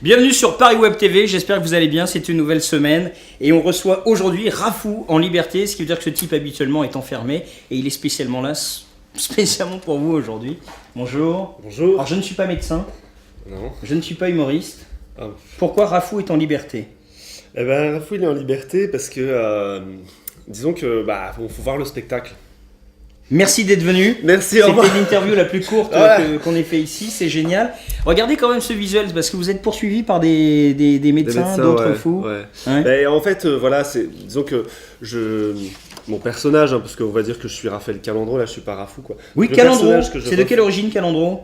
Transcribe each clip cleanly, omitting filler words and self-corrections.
Bienvenue sur Paris Web TV, j'espère que vous allez bien, c'est une nouvelle semaine et on reçoit aujourd'hui Rafou en liberté, ce qui veut dire que ce type habituellement est enfermé et il est spécialement là, spécialement pour vous aujourd'hui. Bonjour. Bonjour. Alors je ne suis pas médecin, Non. je ne suis pas humoriste. Ah. Pourquoi Rafou est en liberté? Eh ben, Rafou il est en liberté parce que, disons que, faut voir le spectacle. Merci d'être venu. Merci, au revoir. C'était l'interview la plus courte qu'on ait fait ici, c'est génial. Regardez quand même ce visuel parce que vous êtes poursuivi par des médecins, d'autres ouais, fous. Ouais. Ouais. Ben, en fait, voilà, disons que mon personnage, parce qu'on va dire que je suis Raphaël Calandro, là je suis pas Rafou quoi. Oui, Le Calandro, personnage que je c'est de quelle origine Calandro?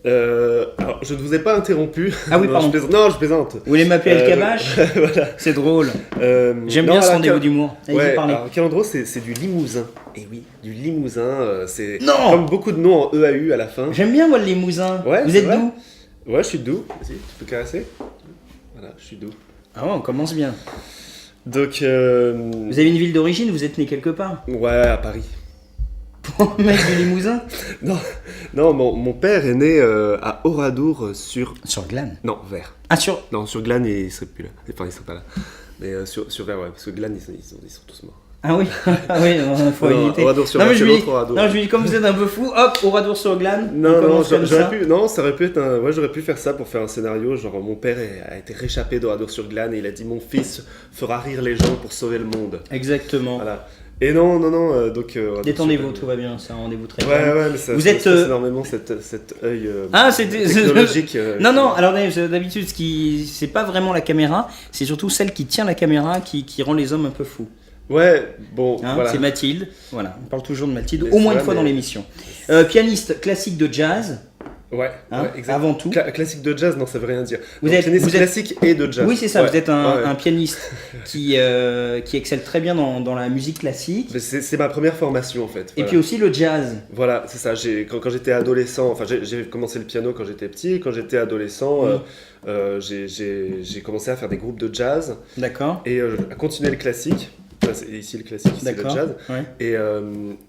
Alors, je ne vous ai pas interrompu. Ah oui, Non, pardon. je plaisante. Vous voulez m'appeler El Kabash? Voilà. C'est drôle. J'aime Non, bien ce alors, rendez-vous d'humour. Allez-y, Ouais, parlez. alors Calandro c'est du Limousin. Et oui, du Limousin, c'est Non. comme beaucoup de noms en EAU à la fin. J'aime bien moi le Limousin. Ouais, Vous c'est êtes vrai. d'où? Ouais, je suis doux. Vas-y, tu peux caresser. Voilà, je suis doux. Ah ouais, on commence bien. Donc, Vous avez une ville d'origine, vous êtes né quelque part? ouais, à Paris. Pour un mec du Limousin? Non, mon père est né à Oradour sur... Sur Glane. Non, Vers. Ah sur... Non, sur Glane, il serait plus là. Enfin, il serait pas là. Mais sur Vers, ouais, parce que Glane, ils sont tous morts. Ah oui, ah oui, faut Non, éviter. Oradour sur Non, mais Vers, je c'est lui dis, l'autre Oradour. non, je lui dis, comme vous êtes un peu fou, hop, Oradour sur Glane. on Non, commence comme ça. ça aurait pu être un... Ouais, j'aurais pu faire ça pour faire un scénario, genre mon père a été réchappé d'Oradour sur Glane et il a dit mon fils fera rire les gens pour sauver le monde. Exactement. Voilà. Et non, donc... Détendez-vous, tout va bien, c'est un rendez-vous très Ouais, calme. ouais, mais ça Vous ça êtes, me stresse énormément cet œil technologique. Non, alors d'habitude, c'est pas vraiment la caméra, c'est surtout celle qui tient la caméra qui rend les hommes un peu fous. Ouais, bon, Hein, voilà. c'est Mathilde, voilà, on parle toujours de Mathilde, Mais au moins ça, une fois mais- dans l'émission. Pianiste classique de jazz, Ouais, hein, ouais, exact. avant tout. Classique de jazz, non, ça veut rien dire. Vous Donc, êtes- pianiste vous êtes- classique et de jazz. Oui, c'est ça, Ouais, vous êtes un, ouais. un pianiste qui excelle très bien dans la musique classique, Mais c'est ma première formation en fait. et Voilà. puis aussi le jazz. Voilà, c'est ça. Quand j'étais adolescent, enfin j'ai commencé le piano quand j'étais petit. Quand j'étais adolescent, j'ai commencé à faire des groupes de jazz D'accord. et à continuer le classique. Enfin, ici le classique, ici le D'accord. jazz. Ouais.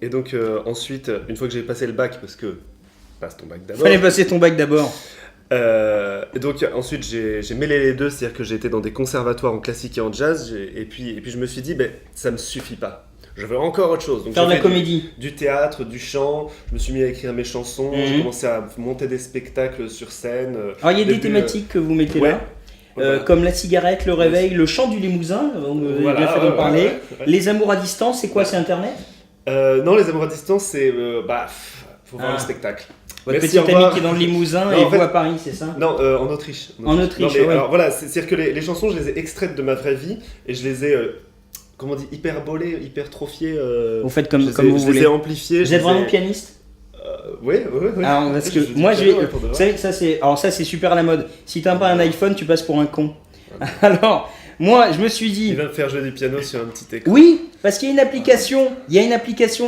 Et donc ensuite, une fois que j'ai passé le bac, parce que passe ton bac d'abord. Fallait passer ton bac d'abord. Et donc ensuite j'ai mêlé les deux, c'est-à-dire que j'ai été dans des conservatoires en classique et en jazz, et puis je me suis dit, ça me suffit pas. Je veux encore autre chose. Donc Faire de j'ai la fait comédie. du théâtre, du chant, je me suis mis à écrire mes chansons, j'ai commencé à monter des spectacles sur scène. Alors il y a des Début, thématiques que vous mettez ouais. là, Voilà. comme la cigarette, le réveil, le chant du Limousin, vous avez Voilà, bien fait d'en ouais, parler. ouais. Les amours à distance, c'est quoi, c'est Internet? Non, les amours à distance, c'est faut voir Ah. le spectacle. Votre Merci, petit au ami revoir. qui est dans le Limousin Non, et en vous fait- à Paris, c'est ça? Non, en Autriche. En Autriche, Non, mais, ouais. alors voilà, c'est-à-dire que les chansons, je les ai extraites de ma vraie vie et je les ai, comment on dit, hyperbolées, hypertrophiées. Vous faites je comme les vous ai- Je voulez. les ai amplifiées. Vous êtes vraiment pianiste? Oui. Alors, parce que Je moi, dis je vais. piano, pour de Vous vrai. savez, ça c'est super à la mode. Si t'as pas un iPhone, tu passes pour un con. Alors, moi, je me suis dit. Il va me faire jouer du piano sur un petit écran. Oui, parce qu'il y a une application.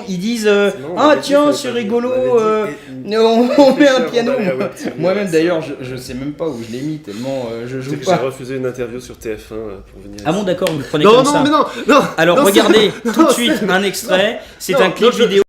Ils disent Sinon, on ah m'avait dit tiens, qu'il c'est fallait pas- rigolo. on m'avait dit, On met un avant piano. d'aller à Webtoon. Moi-même d'ailleurs, je sais même pas où je l'ai mis tellement je Tu joue sais que j'ai pas. refusé une interview sur TF1 pour venir. Ah bon, ici. d'accord, vous le prenez Non, comme non, ça. mais non. Alors non, regardez c'est- tout de non, suite c'est- un extrait. C'est non, un clip non, je- vidéo.